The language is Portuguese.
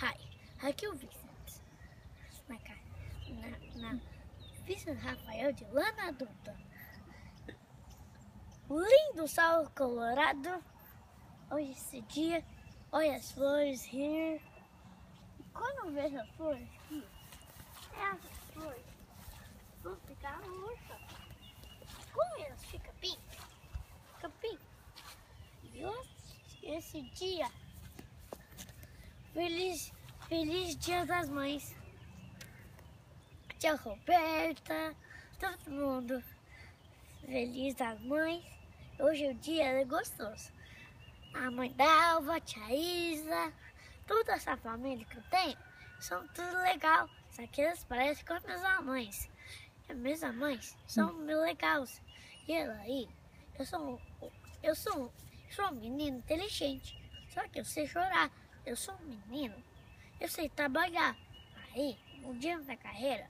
Hi, aqui é o Vicente, na Vicente Rafael de Lana Adulta. Lindo sol colorado, hoje esse dia, olha as flores here. E quando eu vejo as flores aqui, essas flores vão ficar roxas. Como elas ficam pink, E hoje, esse dia, feliz Dia das Mães. Tia Roberta, todo mundo feliz das mães. Hoje o dia é gostoso. A mãe da Alva, a tia Isa, toda essa família que eu tenho, são tudo legal. Só que eles parecem com as minhas mães. As minhas mães são meio legais. E ela aí, eu sou um menino inteligente. Só que eu sei chorar. Eu sou um menino. Eu sei trabalhar. Aí, um dia na carreira,